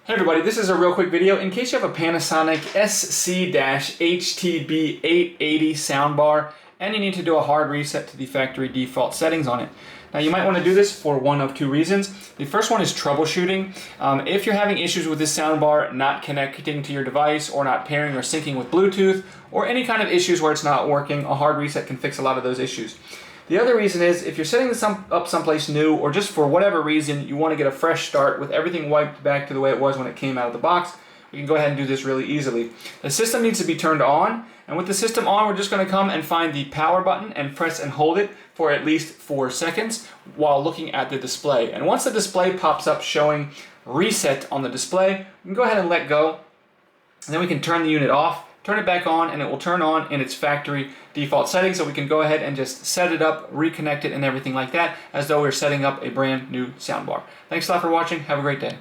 Hey everybody, this is a real quick video. In case you have a Panasonic SC-HTB880 Soundbar and you need to do a hard reset to the factory default settings on it. Now you might want to do this for one of two reasons. The first one is troubleshooting. If you're having issues with this soundbar not connecting to your device or not pairing or syncing with Bluetooth or any kind of issues where it's not working, a hard reset can fix a lot of those issues. The other reason is if you're setting this up someplace new or just for whatever reason you want to get a fresh start with everything wiped back to the way it was when it came out of the box, we can go ahead and do this really easily. The system needs to be turned on, and with the system on we're just going to come and find the power button and press and hold it for at least 4 seconds while looking at the display. And once the display pops up showing reset on the display, we can go ahead and let go, and then we can turn the unit off, turn it back on, and it will turn on in its factory default settings, so we can go ahead and just set it up, reconnect it, and everything like that as though we're setting up a brand new soundbar. Thanks a lot for watching. Have a great day.